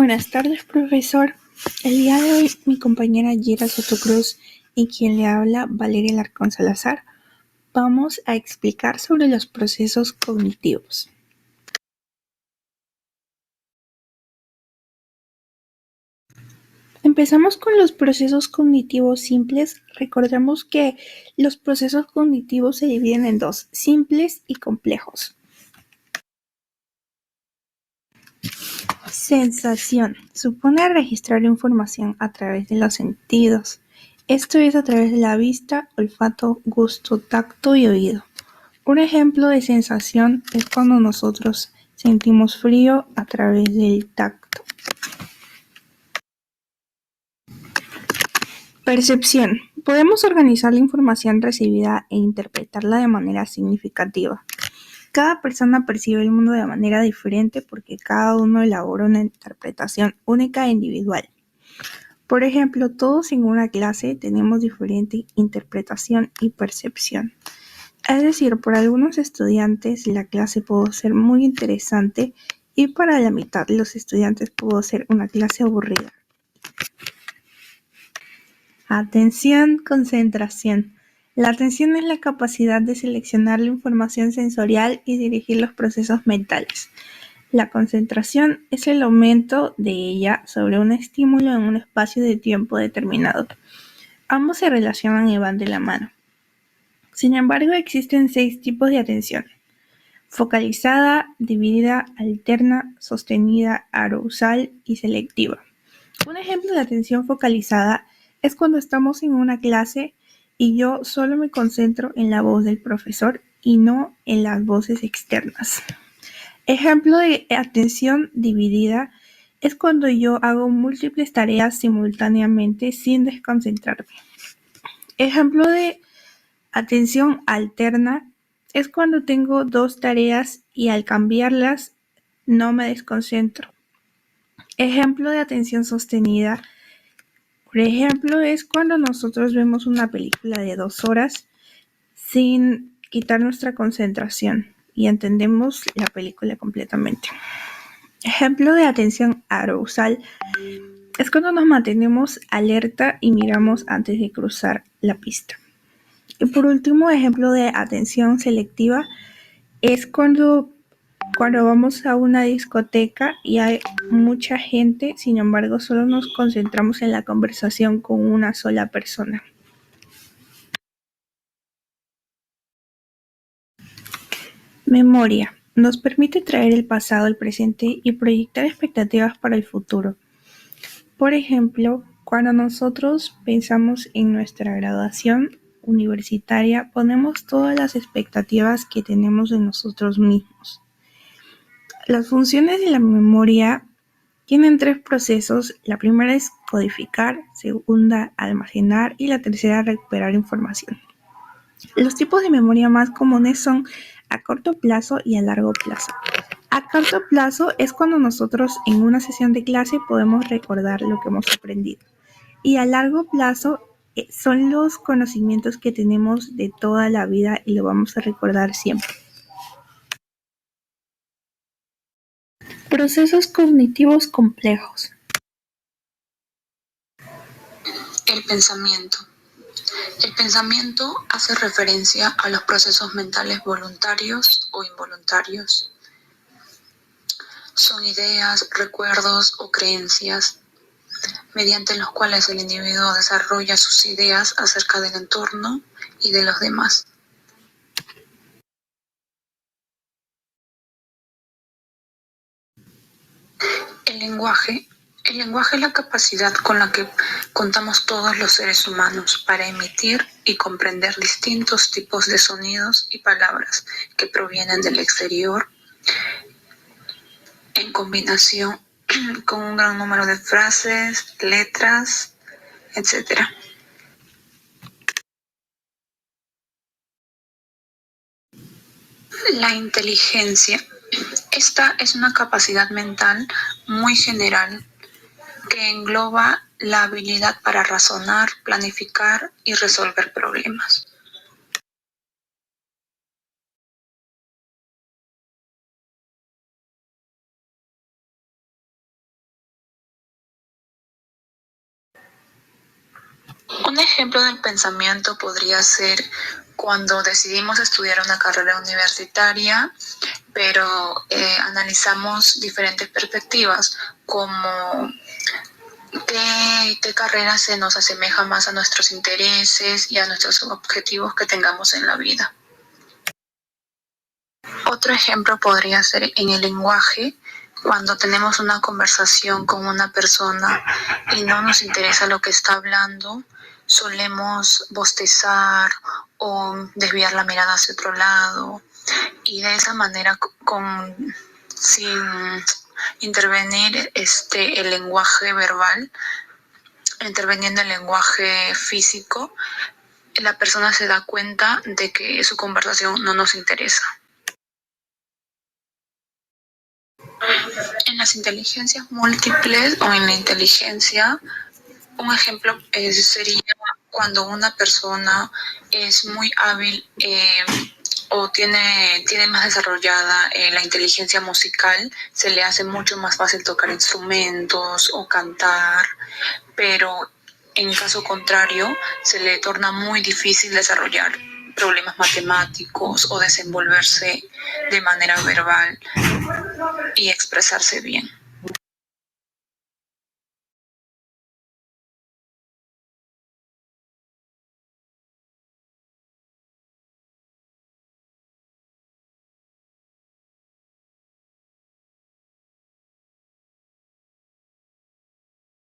Buenas tardes, profesor. El día de hoy, mi compañera Yera Sotocruz y quien le habla, Valeria Larcón Salazar, vamos a explicar sobre los procesos cognitivos. Empezamos con los procesos cognitivos simples. Recordemos que los procesos cognitivos se dividen en dos, simples y complejos. Sensación. Supone registrar información a través de los sentidos. Esto es a través de la vista, olfato, gusto, tacto y oído. Un ejemplo de sensación es cuando nosotros sentimos frío a través del tacto. Percepción. Podemos organizar la información recibida e interpretarla de manera significativa. Cada persona percibe el mundo de manera diferente porque cada uno elabora una interpretación única e individual. Por ejemplo, todos en una clase tenemos diferente interpretación y percepción. Es decir, para algunos estudiantes la clase puede ser muy interesante y para la mitad de los estudiantes puede ser una clase aburrida. Atención, concentración. La atención es la capacidad de seleccionar la información sensorial y dirigir los procesos mentales. La concentración es el aumento de ella sobre un estímulo en un espacio de tiempo determinado. Ambos se relacionan y van de la mano. Sin embargo, existen 6 tipos de atención: focalizada, dividida, alterna, sostenida, arousal y selectiva. Un ejemplo de atención focalizada es cuando estamos en una clase y yo solo me concentro en la voz del profesor y no en las voces externas. Ejemplo de atención dividida es cuando yo hago múltiples tareas simultáneamente sin desconcentrarme. Ejemplo de atención alterna es cuando tengo 2 tareas y al cambiarlas no me desconcentro. Ejemplo de atención sostenida, por ejemplo, es cuando nosotros vemos una película de 2 horas sin quitar nuestra concentración y entendemos la película completamente. Ejemplo de atención arousal es cuando nos mantenemos alerta y miramos antes de cruzar la pista. Y por último, ejemplo de atención selectiva es cuando vamos a una discoteca y hay mucha gente, sin embargo, solo nos concentramos en la conversación con una sola persona. Memoria. Nos permite traer el pasado al presente y proyectar expectativas para el futuro. Por ejemplo, cuando nosotros pensamos en nuestra graduación universitaria, ponemos todas las expectativas que tenemos de nosotros mismos. Las funciones de la memoria tienen 3 procesos. La primera es codificar, segunda almacenar y la tercera recuperar información. Los tipos de memoria más comunes son a corto plazo y a largo plazo. A corto plazo es cuando nosotros en una sesión de clase podemos recordar lo que hemos aprendido. Y a largo plazo son los conocimientos que tenemos de toda la vida y lo vamos a recordar siempre. Procesos cognitivos complejos. El pensamiento. El pensamiento hace referencia a los procesos mentales voluntarios o involuntarios. Son ideas, recuerdos o creencias mediante los cuales el individuo desarrolla sus ideas acerca del entorno y de los demás. El lenguaje es la capacidad con la que contamos todos los seres humanos para emitir y comprender distintos tipos de sonidos y palabras que provienen del exterior en combinación con un gran número de frases, letras, etc. La inteligencia. Esta es una capacidad mental muy general que engloba la habilidad para razonar, planificar y resolver problemas. Un ejemplo del pensamiento podría ser cuando decidimos estudiar una carrera universitaria, pero analizamos diferentes perspectivas, como qué carrera se nos asemeja más a nuestros intereses y a nuestros objetivos que tengamos en la vida. Otro ejemplo podría ser en el lenguaje, cuando tenemos una conversación con una persona y no nos interesa lo que está hablando, solemos bostezar o desviar la mirada hacia otro lado, y de esa manera, sin intervenir el lenguaje verbal, interviniendo el lenguaje físico, la persona se da cuenta de que su conversación no nos interesa. En las inteligencias múltiples o en la inteligencia, un ejemplo sería cuando una persona es muy hábil o tiene más desarrollada la inteligencia musical, se le hace mucho más fácil tocar instrumentos o cantar, pero en caso contrario se le torna muy difícil desarrollar problemas matemáticos o desenvolverse de manera verbal y expresarse bien.